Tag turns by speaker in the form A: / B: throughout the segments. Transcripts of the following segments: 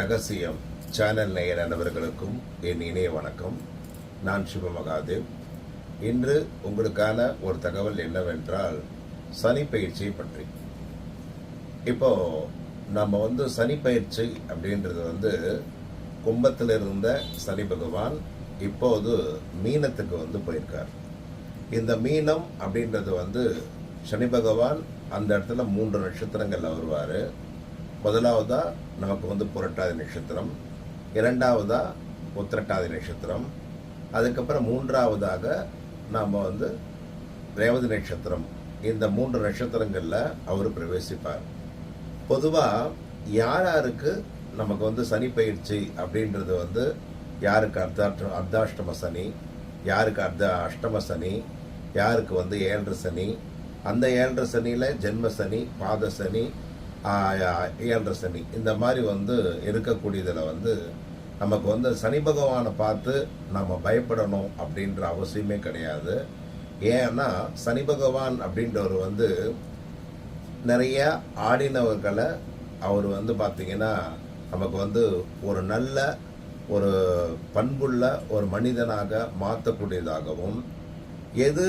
A: ரகசியம் சேனல் நேயர் அனைவர்களுக்கும் என் இணைய வணக்கம். நான் சிவமகாதேவ். இன்று உங்களுக்கான ஒரு தகவல் என்னவென்றால் சனி பயிற்சியை பற்றி. இப்போ நம்ம சனி பயிற்சி அப்படின்றது கும்பத்தில் இருந்த சனி பகவான் இப்போது மீனத்துக்கு போயிருக்கார். இந்த மீனம் அப்படின்றது சனி பகவான் அந்த இடத்துல 3 நட்சத்திரங்கள்ல வருவார். முதலாவதா நமக்கு புரட்டாதி நட்சத்திரம், இரண்டாவதா உத்திரட்டாதி நட்சத்திரம், அதுக்கப்புறம் மூன்றாவதாக நாம் ரேவதி நட்சத்திரம். இந்த 3 நட்சத்திரங்களில் அவர் பிரவேசிப்பார். பொதுவாக யாருக்கு நமக்கு சனி பயிற்சி அப்படின்றது யாருக்கு அர்த்தாஷ்டம சனி, யாருக்கு அஷ்டம சனி, யாருக்கு 7 சனி, அந்த 7 சனியில் ஜென்ம சனி, பாத சனி, 7 சனி, இந்த மாதிரி இருக்கக்கூடியதில் நமக்கு சனி பகவானை பார்த்து நம்ம பயப்படணும் அப்படின்ற அவசியமே கிடையாது. ஏன்னா சனி பகவான் அப்படின்றவர் நிறைய ஆடினவர்களை அவர் பார்த்தீங்கன்னா நமக்கு ஒரு நல்ல ஒரு பண்புள்ள ஒரு மனிதனாக மாற்றக்கூடியதாகவும், எது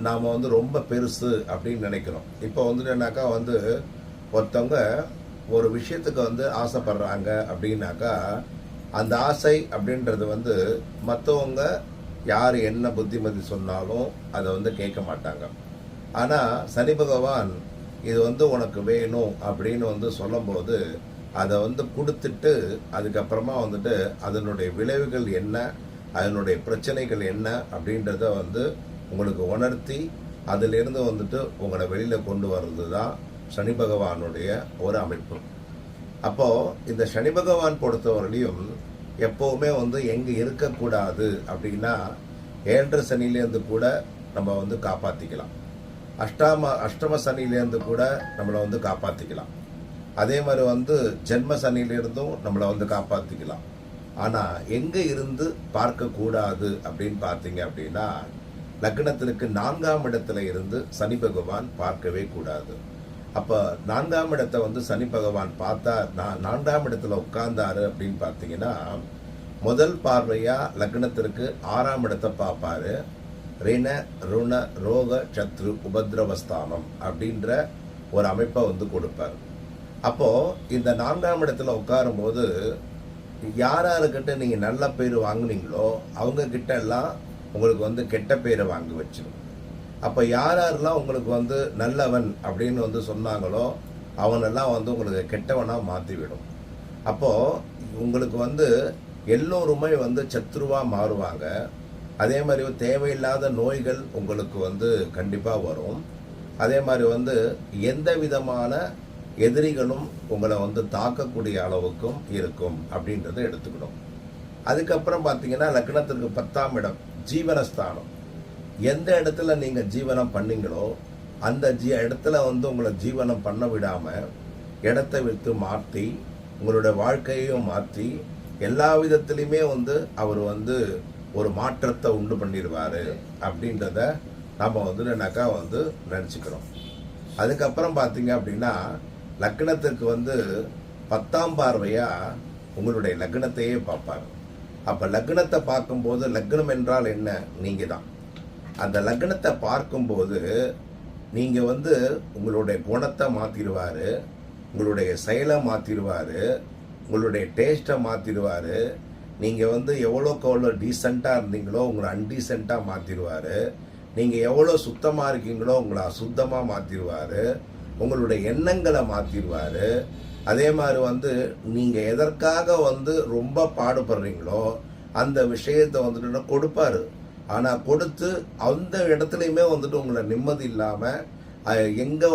A: நாம் ரொம்ப பெருசு அப்படின்னு நினைக்கிறோம். இப்போ என்னன்னாக்கா ஒருத்தவங்க ஒரு விஷயத்துக்கு ஆசைப்படுறாங்க அப்படின்னாக்கா அந்த ஆசை அப்படின்றது மற்றவங்க யார் என்ன புத்திமதி சொன்னாலும் அதை கேட்க மாட்டாங்க. ஆனால் சனி பகவான் இது உனக்கு வேணும் அப்படின்னு சொல்லும்போது அதை கொடுத்துட்டு அதுக்கப்புறமா அதனுடைய விளைவுகள் என்ன, அதனுடைய பிரச்சனைகள் என்ன அப்படின்றத உங்களுக்கு உணர்த்தி அதிலிருந்து உங்களை வெளியில் கொண்டு வர்றது தான் சனி பகவானுடைய ஒரு அமைப்பு. அப்போது இந்த சனி பகவான் பொறுத்தவரையிலையும் எப்போவுமே எங்கே இருக்கக்கூடாது அப்படின்னா 7 சனிலேருந்து கூட நம்ம காப்பாற்றிக்கலாம். அஷ்டம சனிலேருந்து கூட நம்மளை காப்பாற்றிக்கலாம். அதே மாதிரி ஜென்ம சனியிலிருந்தும் நம்மளை காப்பாற்றிக்கலாம். ஆனால் எங்கே இருந்து பார்க்கக்கூடாது அப்படின்னு பார்த்தீங்க அப்படின்னா லக்னத்திற்கு 4ஆம் இடத்துல இருந்து சனி பகவான் பார்க்கவே கூடாது. அப்போ 4ஆம் இடத்தை சனி பகவான் பார்த்தா 4ஆம் இடத்துல உட்கார்ந்தாரு அப்படின்னு பார்த்தீங்கன்னா முதல் பார்வையா லக்னத்திற்கு 6ஆம் இடத்தை பார்ப்பாரு. ரிண ருண ரோக சத்ரு உபத்ரவஸ்தானம் அப்படின்ற ஒரு அமைப்பை கொடுப்பார். அப்போ இந்த 4ஆம் இடத்துல உட்காரும் போது யாராருக்கிட்ட நீங்க நல்ல பேர் வாங்குனீங்களோ அவங்க கிட்ட எல்லாம் உங்களுக்கு கெட்ட பேரை வாங்கி வச்சிடும். அப்போ யாரெல்லாம் உங்களுக்கு நல்லவன் அப்படின்னு சொன்னாங்களோ அவனெல்லாம் உங்களுக்கு கெட்டவனாக மாற்றிவிடும். அப்போது உங்களுக்கு எல்லோருமே சத்ருவாக மாறுவாங்க. அதே மாதிரி தேவையில்லாத நோய்கள் உங்களுக்கு கண்டிப்பாக வரும். அதே மாதிரி எந்த விதமான எதிரிகளும் உங்களை தாக்கக்கூடிய அளவுக்கும் இருக்கும் அப்படின்றத எடுத்துக்கணும். அதுக்கப்புறம் பார்த்தீங்கன்னா லக்னத்திற்கு 10ஆம் இடம் ஜீவனஸ்தானம். எந்த இடத்துல நீங்கள் ஜீவனம் பண்ணீங்களோ அந்த இடத்துல உங்களை ஜீவனம் பண்ண விடாமல் இடத்தை விட்டு மாற்றி உங்களுடைய வாழ்க்கையையும் மாற்றி எல்லா விதத்துலையுமே அவர் ஒரு மாற்றத்தை உண்டு பண்ணிடுவார் அப்படின்றத நம்ம நினச்சிக்கிறோம். அதுக்கப்புறம் பார்த்தீங்க அப்படின்னா லக்னத்துக்கு 10ஆம் பார்வையாக உங்களுடைய லக்னத்தையே பார்ப்பார். அப்போ லக்னத்தை பார்க்கும்போது லக்னம் என்றால் என்ன? நீங்கள் தான். அந்த லக்னத்தை பார்க்கும்போது நீங்கள் உங்களுடைய குணத்தை மாற்றிடுவார், உங்களுடைய செயலை மாற்றிடுவார், உங்களுடைய டேஸ்ட்டை மாற்றிடுவார். நீங்கள் எவ்வளோக்கு எவ்வளோ டீசெண்டாக இருந்தீங்களோ உங்களை அன்டீசெண்டாக மாற்றிடுவார். நீங்கள் எவ்வளோ சுத்தமாக இருக்கீங்களோ உங்களை அசுத்தமாக மாற்றிடுவார். உங்களுடைய எண்ணங்களை மாற்றிடுவார். அதே மாதிரி நீங்கள் எதற்காக ரொம்ப பாடுபடுறீங்களோ அந்த விஷயத்தை கொடுப்பாரு. ஆனால் கொடுத்து அந்த இடத்துலையுமே உங்களை நிம்மதி இல்லாமல் எங்கே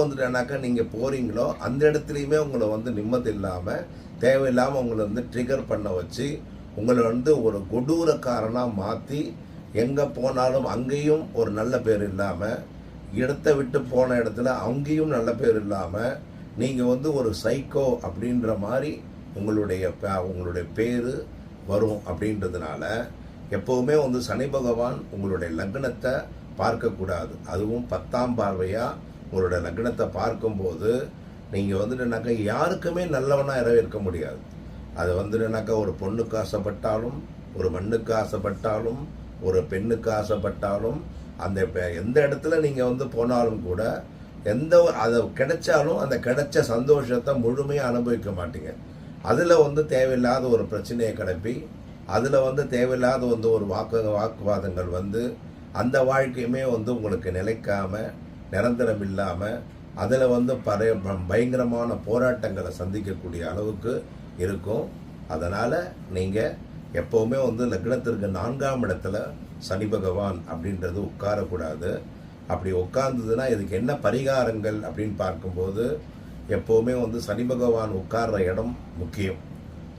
A: நீங்கள் போகிறீங்களோ அந்த இடத்துலையுமே உங்களை நிம்மதி இல்லாமல் தேவையில்லாமல் உங்களை ட்ரிகர் பண்ண வச்சு உங்களை ஒரு கொடூரக்காரனாக மாற்றி எங்கே போனாலும் அங்கேயும் ஒரு நல்ல பேர் இல்லாமல், இடத்தை விட்டு போன இடத்துல அங்கேயும் நல்ல பேர் இல்லாமல் நீங்கள் ஒரு சைக்கோ அப்படின்ற மாதிரி உங்களுடைய பேர் வரும். அப்படின்றதுனால எப்போவுமே சனி பகவான் உங்களுடைய லக்னத்தை பார்க்கக்கூடாது. அதுவும் 10ஆம் பார்வையாக உங்களுடைய லக்னத்தை பார்க்கும்போது நீங்கள் யாருக்குமே நல்லவனாக இருக்க முடியாது. அது வந்துனாக்கா ஒரு பொண்ணுக்கு ஆசைப்பட்டாலும், ஒரு மண்ணுக்கு ஆசைப்பட்டாலும், ஒரு பெண்ணுக்கு ஆசைப்பட்டாலும், அந்த எந்த இடத்துல நீங்கள் வந்து போனாலும் கூட அது கிடைச்சாலும் அந்த கிடைச்ச சந்தோஷத்தை முழுமையாக அனுபவிக்க மாட்டீங்க. அதில் வந்து தேவையில்லாத ஒரு பிரச்சனையை கிளப்பி, அதில் வந்து தேவையில்லாத வந்து ஒரு வாக்குவாதங்கள் வந்து அந்த வாழ்க்கையுமே வந்து உங்களுக்கு நிலைக்காமல், நிரந்தரம் இல்லாமல், அதில் வந்து பயங்கரமான போராட்டங்களை சந்திக்கக்கூடிய அளவுக்கு இருக்கும். அதனால் நீங்கள் எப்போவுமே வந்து லக்னத்திற்கு 4ஆம் இடத்துல சனி பகவான் அப்படின்றது உட்காரக்கூடாது. அப்படி உட்கார்ந்ததுன்னா இதுக்கு என்ன பரிகாரங்கள் அப்படின்னு பார்க்கும்போது, எப்போவுமே வந்து சனி பகவான் உட்கார்ற இடம் முக்கியம்,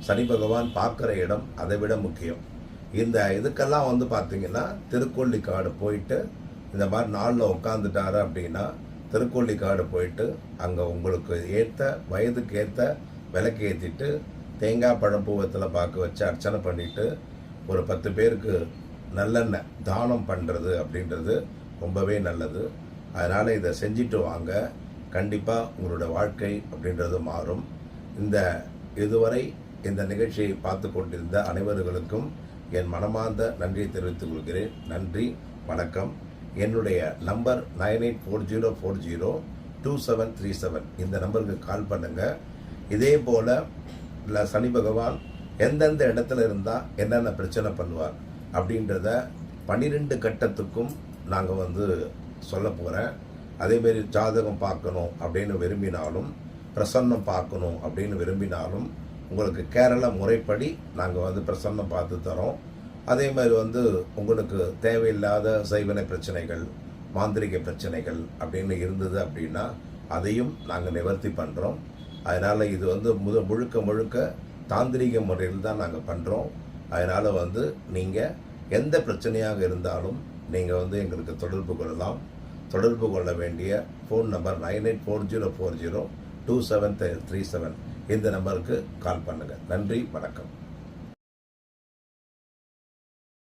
A: சனி பகவான் பார்க்குற இடம் அதை விட முக்கியம். இந்த இதுக்கெல்லாம் வந்து பார்த்திங்கன்னா திருக்கொள்ளிக்காடு போயிட்டு இந்த மாதிரி நாளில் உட்காந்துட்டாரு அப்படின்னா திருக்கொள்ளிக்காடு போயிட்டு அங்கே உங்களுக்கு ஏற்ற வயதுக்கு ஏற்ற விளக்கு ஏற்றிட்டு தேங்காய் பழம் பூவத்தில் பார்க்க வச்சு அர்ச்சனை பண்ணிவிட்டு ஒரு 10 பேருக்கு நல்லெண்ணெய் தானம் பண்ணுறது அப்படின்றது ரொம்பவே நல்லது. அதனால் இதை செஞ்சுட்டு வாங்க, கண்டிப்பாக உங்களோட வாழ்க்கை அப்படின்றது மாறும். இதுவரை இந்த நிகழ்ச்சியை பார்த்து கொண்டிருந்த அனைவர்களுக்கும் என் மனமார்ந்த நன்றியை தெரிவித்துக் கொள்கிறேன். நன்றி, வணக்கம். என்னுடைய நம்பர் 9840402737. இந்த நம்பருக்கு கால் பண்ணுங்கள். இதே போல் சனி பகவான் எந்தெந்த இடத்துல இருந்தால் என்னென்ன பிரச்சனை பண்ணுவார் அப்படின்றத 12 கட்டத்துக்கும் நாங்கள் வந்து சொல்ல போகிறேன். அதேமாரி ஜாதகம் பார்க்கணும் அப்படின்னு விரும்பினாலும், பிரசன்னம் பார்க்கணும் அப்படின்னு விரும்பினாலும், உங்களுக்கு கேரள முறைப்படி நாங்கள் வந்து பிரசன்னம் பார்த்து தரோம். அதே மாதிரி வந்து உங்களுக்கு தேவையில்லாத சைவனை பிரச்சனைகள், மாந்திரிக பிரச்சனைகள் அப்படின்னு இருந்தது அப்படின்னா அதையும் நாங்கள் நிவர்த்தி பண்ணுறோம். அதனால் இது வந்து முழுக்க தாந்திரிக முறையில் தான் நாங்கள் பண்ணுறோம். அதனால் வந்து நீங்கள் எந்த பிரச்சனையாக இருந்தாலும் நீங்கள் வந்து எங்களுக்கு தொடர்பு கொள்ளலாம். தொடர்பு கொள்ள வேண்டிய ஃபோன் நம்பர் 9840402737. இந்த நம்பருக்கு கால் பண்ணுங்கள். நன்றி, வணக்கம்.